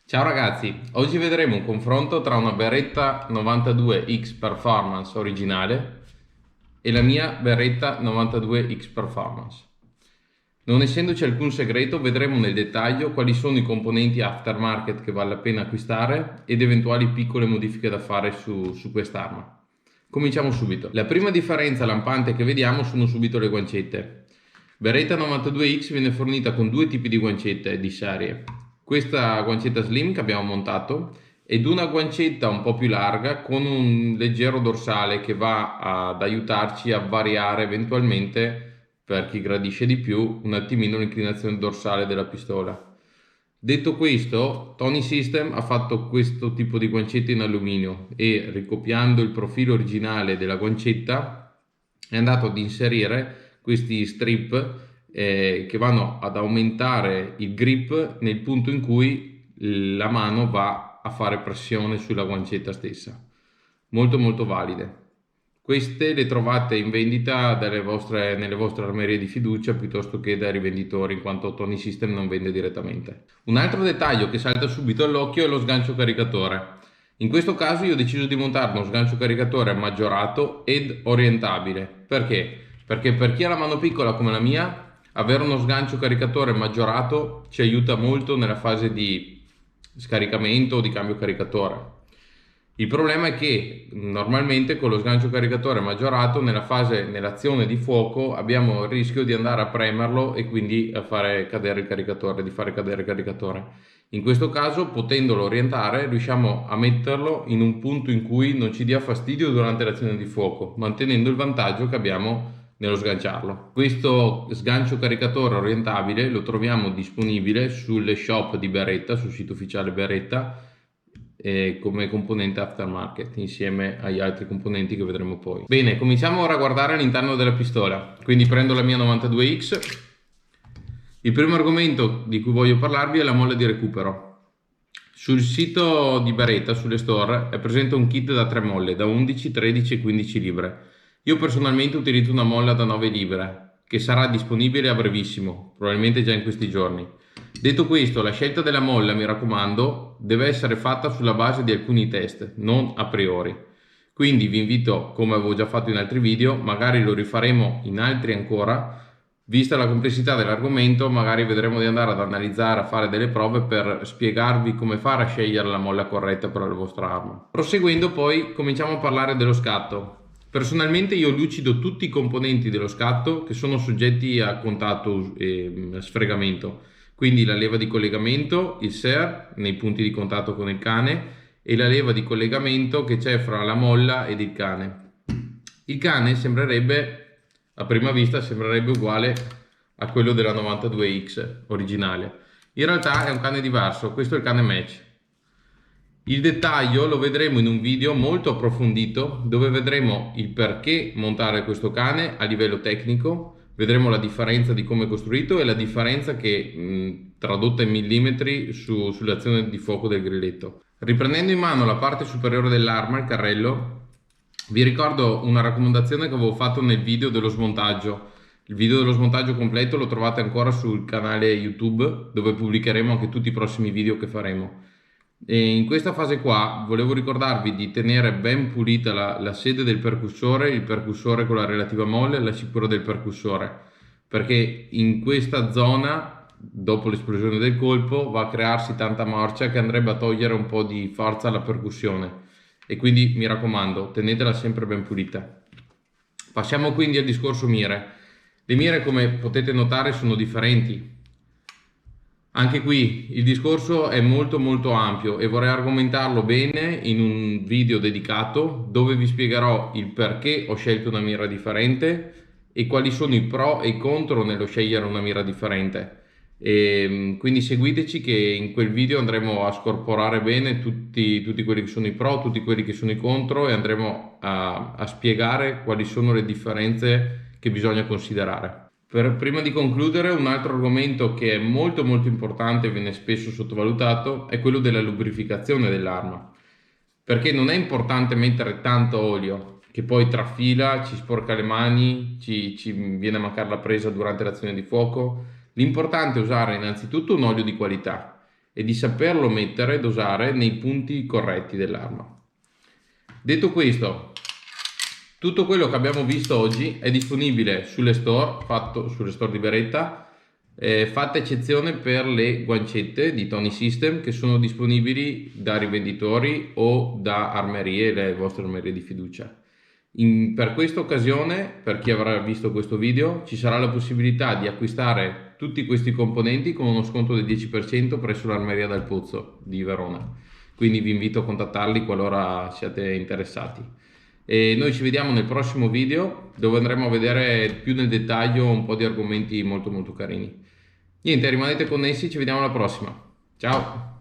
Ciao ragazzi, oggi vedremo un confronto tra una berretta 92X Performance originale e la mia berretta 92X Performance. Non essendoci alcun segreto, vedremo nel dettaglio quali sono i componenti aftermarket che vale la pena acquistare ed eventuali piccole modifiche da fare su quest'arma. Cominciamo subito. La prima differenza lampante che vediamo sono subito le guancette. Beretta 92X viene fornita con due tipi di guancette di serie. Questa guancetta slim che abbiamo montato ed una guancetta un po' più larga con un leggero dorsale che va ad aiutarci a variare eventualmente, per chi gradisce di più, un attimino l'inclinazione dorsale della pistola. Detto questo, Tony System ha fatto questo tipo di guancetta in alluminio e, ricopiando il profilo originale della guancetta, è andato ad inserire questi strip che vanno ad aumentare il grip nel punto in cui la mano va a fare pressione sulla guancetta stessa. Molto molto valide. Queste le trovate in vendita nelle vostre armerie di fiducia piuttosto che dai rivenditori, in quanto Tony System non vende direttamente. Un altro dettaglio che salta subito all'occhio è lo sgancio caricatore. In questo caso io ho deciso di montare uno sgancio caricatore maggiorato ed orientabile. Perché? Perché per chi ha la mano piccola come la mia, avere uno sgancio caricatore maggiorato ci aiuta molto nella fase di scaricamento o di cambio caricatore. Il problema è che normalmente con lo sgancio caricatore maggiorato nell'azione di fuoco abbiamo il rischio di andare a premerlo e quindi a fare cadere il caricatore, di fare cadere il caricatore. In questo caso, potendolo orientare, riusciamo a metterlo in un punto in cui non ci dia fastidio durante l'azione di fuoco, mantenendo il vantaggio che abbiamo nello sganciarlo. Questo sgancio caricatore orientabile lo troviamo disponibile sulle shop di Beretta, sul sito ufficiale Beretta, come componente aftermarket insieme agli altri componenti che vedremo poi. Bene, cominciamo ora a guardare all'interno della pistola. Quindi prendo la mia 92X. Il primo argomento di cui voglio parlarvi è la molla di recupero. Sul sito di Beretta, sulle store, è presente un kit da 3 molle, da 11, 13 e 15 libre. Io personalmente utilizzo una molla da 9 libre, che sarà disponibile a brevissimo, probabilmente già in questi giorni. Detto questo, la scelta della molla, mi raccomando, deve essere fatta sulla base di alcuni test, non a priori. Quindi vi invito, come avevo già fatto in altri video, magari lo rifaremo in altri ancora. Vista la complessità dell'argomento, magari vedremo di andare ad analizzare, a fare delle prove per spiegarvi come fare a scegliere la molla corretta per la vostra arma. Proseguendo poi, cominciamo a parlare dello scatto. Personalmente io lucido tutti i componenti dello scatto che sono soggetti a contatto e sfregamento. Quindi la leva di collegamento, il SER nei punti di contatto con il cane e la leva di collegamento che c'è fra la molla ed il cane. Il cane sembrerebbe, a prima vista, sembrerebbe uguale a quello della 92X originale. In realtà è un cane diverso, questo è il cane match. Il dettaglio lo vedremo in un video molto approfondito dove vedremo il perché montare questo cane a livello tecnico. Vedremo la differenza di come è costruito e la differenza che tradotta in millimetri sull'azione di fuoco del grilletto. Riprendendo in mano la parte superiore dell'arma, il carrello, vi ricordo una raccomandazione che avevo fatto nel video dello smontaggio. Il video dello smontaggio completo lo trovate ancora sul canale YouTube, dove pubblicheremo anche tutti i prossimi video che faremo. E in questa fase qua volevo ricordarvi di tenere ben pulita la sede del percussore, il percussore con la relativa molle e la cintura del percussore, perché in questa zona, dopo l'esplosione del colpo, va a crearsi tanta marcia che andrebbe a togliere un po' di forza alla percussione, e quindi mi raccomando, tenetela sempre ben pulita. Passiamo quindi al discorso mire. Le mire, come potete notare, sono differenti. Anche qui il discorso è molto ampio e vorrei argomentarlo bene in un video dedicato dove vi spiegherò il perché ho scelto una mira differente e quali sono i pro e i contro nello scegliere una mira differente. Quindi seguiteci, che in quel video andremo a scorporare bene tutti quelli che sono i pro, tutti quelli che sono i contro, e andremo a spiegare quali sono le differenze che bisogna considerare. Prima di concludere, un altro argomento che è molto importante e viene spesso sottovalutato è quello della lubrificazione dell'arma, perché non è importante mettere tanto olio che poi trafila, ci sporca le mani, ci viene a mancare la presa durante l'azione di fuoco. L'importante è usare innanzitutto un olio di qualità e di saperlo mettere, dosare nei punti corretti dell'arma. Detto questo, tutto quello che abbiamo visto oggi è disponibile sulle store, sulle store di Beretta, fatta eccezione per le guancette di Tony System che sono disponibili da rivenditori o da armerie, le vostre armerie di fiducia. Per questa occasione, per chi avrà visto questo video, ci sarà la possibilità di acquistare tutti questi componenti con uno sconto del 10% presso l'Armeria del Pozzo di Verona. Quindi vi invito a contattarli qualora siate interessati. E noi ci vediamo nel prossimo video dove andremo a vedere più nel dettaglio un po' di argomenti molto carini. Niente, rimanete connessi, ci vediamo alla prossima. Ciao!